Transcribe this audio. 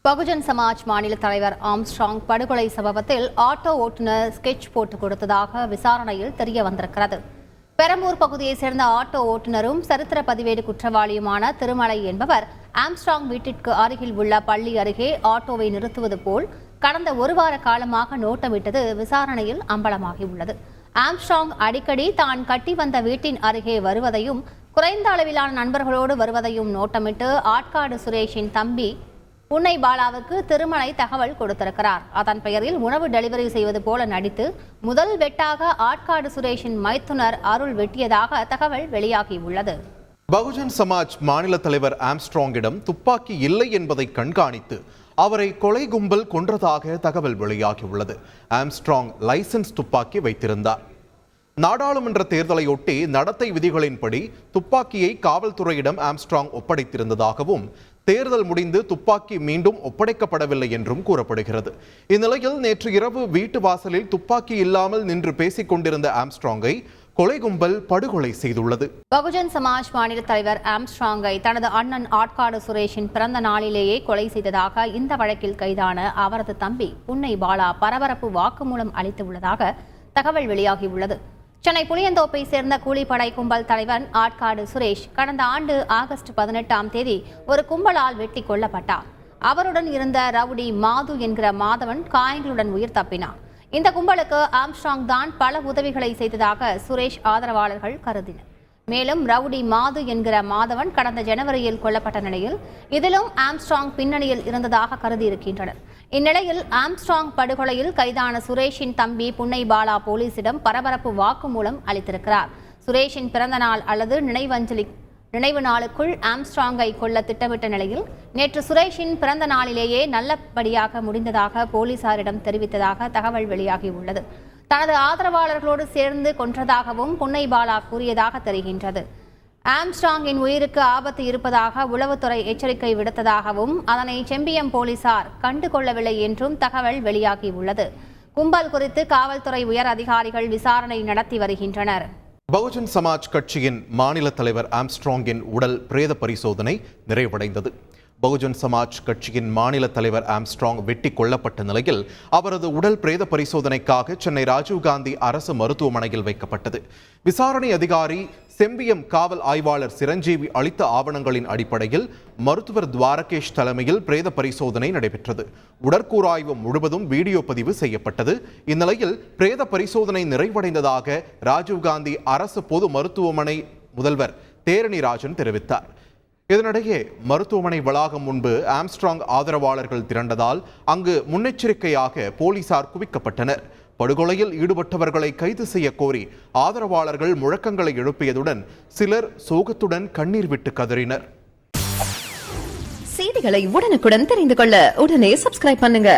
பகுஜன் சமாஜ் மாநில தலைவர் ஆம்ஸ்ட்ராங் படுகொலை சம்பவத்தில் ஆட்டோ ஓட்டுநர் ஸ்கெட்ச் போட்டு கொடுத்ததாக விசாரணையில் தெரிய வந்திருக்கிறது. பெரம்பூர் பகுதியைச் சேர்ந்த ஆட்டோ ஓட்டுநரும் சரித்திர பதிவேடு குற்றவாளியுமான திருமலை என்பவர் ஆம்ஸ்ட்ராங் வீட்டிற்கு அருகில் உள்ள பள்ளி அருகே ஆட்டோவை நிறுத்துவது போல் கடந்த ஒரு வார காலமாக நோட்டமிட்டது விசாரணையில் அம்பலமாகியுள்ளது. ஆம்ஸ்ட்ராங் அடிக்கடி தான் கட்டி வந்த வீட்டின் அருகே வருவதையும் குறைந்த அளவிலான நண்பர்களோடு வருவதையும் நோட்டமிட்டு ஆட்காடு சுரேஷின் தம்பி புன்னை பாலாவுக்கு திருமலை தகவல் கொடுத்திருக்கிறார். அதன் பெயரில் உணவு டெலிவரி செய்வது போல நடித்து முதல் வெட்டாக ஆட்காடு சுரேஷின் மைத்துனர் அருள் வெட்டியதாக தகவல் வெளியாகியுள்ளது. பகுஜன் சமாஜ் மாநில தலைவர் ஆம்ஸ்ட்ராங்கிடம் துப்பாக்கி இல்லை என்பதை கண்காணித்து அவரை கொலை கும்பல் கொன்றதாக தகவல் வெளியாகியுள்ளது. ஆம்ஸ்ட்ராங் லைசன்ஸ் துப்பாக்கி வைத்திருந்தார். நாடாளுமன்ற தேர்தலையொட்டி நடத்தை விதிகளின்படி துப்பாக்கியை காவல்துறையிடம் ஆம்ஸ்ட்ராங் ஒப்படைத்திருந்ததாகவும் தேர்தல் முடிந்து துப்பாக்கி மீண்டும் ஒப்படைக்கப்படவில்லை என்றும் கூறப்படுகிறது. இந்நிலையில் நேற்று இரவு வீட்டு வாசலில் துப்பாக்கி இல்லாமல் நின்று பேசிக் கொண்டிருந்த ஆம்ஸ்ட்ராங்கை கொலை கும்பல் படுகொலை செய்துள்ளது. பகுஜன் சமாஜ் மாநில தலைவர் ஆம்ஸ்ட்ராங்கை தனது அண்ணன் ஆட்காடு சுரேஷின் பிறந்த நாளிலேயே கொலை செய்ததாக இந்த வழக்கில் கைதான அவரது தம்பி புன்னை பாலா பரபரப்பு வாக்குமூலம் அளித்துள்ளதாக தகவல் வெளியாகியுள்ளது. சென்னை புளியந்தோப்பை சேர்ந்த கூலிப்படை கும்பல் தலைவன் ஆட்காடு சுரேஷ் கடந்த ஆண்டு ஆகஸ்ட் 18ஆம் தேதி ஒரு கும்பலால் வெட்டி கொல்லப்பட்டார். அவருடன் இருந்த ரவுடி மாது என்கிற மாதவன் காயங்களுடன் உயிர் தப்பினார். இந்த கும்பலுக்கு ஆம்ஸ்ட்ராங் தான் பல உதவிகளை செய்ததாக சுரேஷ் ஆதரவாளர்கள் கருதினர். மேலும் ரவுடி மாது என்கிற மாதவன் கடந்த ஜனவரியில் கொல்லப்பட்ட நிலையில் இதிலும் ஆம்ஸ்ட்ராங் பின்னணியில் இருந்ததாக கருதியிருக்கின்றனர். இந்நிலையில் ஆம்ஸ்ட்ராங் படுகொலையில் கைதான சுரேஷின் தம்பி புன்னை பாலா போலீசிடம் பரபரப்பு வாக்குமூலம் அளித்திருக்கிறார். சுரேஷின் பிறந்த நாள் அல்லது நினைவு நாளுக்குள் ஆம்ஸ்ட்ராங்கை கொல்ல திட்டமிட்ட நிலையில் நேற்று சுரேஷின் பிறந்த நாளிலேயே நல்லபடியாக முடிந்ததாக போலீசாரிடம் தெரிவித்ததாக தகவல் வெளியாகியுள்ளது. தனது ஆதரவாளர்களோடு சேர்ந்து கொன்றதாகவும் புன்னை பாலா கூறியதாக தெரிகின்றது. ஆம்ஸ்ட்ராங்கின் உயிருக்கு ஆபத்து இருப்பதாக உளவுத்துறை எச்சரிக்கை விடுத்ததாகவும் அதனை செம்பியம் போலீசார் கண்டுகொள்ளவில்லை என்றும் தகவல் வெளியாகியுள்ளது. கும்பல் குறித்து காவல்துறை உயர் அதிகாரிகள் விசாரணை நடத்தி வருகின்றனர். பகுஜன் சமாஜ் கட்சியின் மாநில தலைவர் ஆம்ஸ்ட்ராங்கின் உடல் பிரேத பரிசோதனை நிறைவடைந்தது. பகுஜன் சமாஜ் கட்சியின் மாநில தலைவர் ஆம்ஸ்ட்ராங் வெட்டி கொல்லப்பட்ட நிலையில் அவரது உடல் பிரேத பரிசோதனைக்காக சென்னை ராஜீவ்காந்தி அரசு மருத்துவமனையில் வைக்கப்பட்டது. விசாரணை அதிகாரி செம்பியம் காவல் ஆய்வாளர் சிரஞ்சீவி அளித்த ஆவணங்களின் அடிப்படையில் மருத்துவர் துவாரகேஷ் தலைமையில் பிரேத பரிசோதனை நடைபெற்றது. உடற்கூறாய்வு முழுவதும் வீடியோ பதிவு செய்யப்பட்டது. இந்நிலையில் பிரேத பரிசோதனை நிறைவடைந்ததாக ராஜீவ்காந்தி அரசு பொது மருத்துவமனை முதல்வர் தேரணி ராஜன் தெரிவித்தார். இதனிடையே மருத்துவமனை வளாகம் முன்பு ஆம்ஸ்ட்ராங் ஆதரவாளர்கள் திரண்டதால் அங்கு முன்னெச்சரிக்கையாக போலீசார் குவிக்கப்பட்டனர். படுகொலையில் ஈடுபட்டவர்களை கைது செய்ய கோரி ஆதரவாளர்கள் முழக்கங்களை எழுப்பியதுடன் சிலர் சோகத்துடன் கண்ணீர் விட்டு கதறினர். செய்திகளை உடனுக்குடன் தெரிந்து கொள்ள உடனே சப்ஸ்கிரைப் பண்ணுங்க.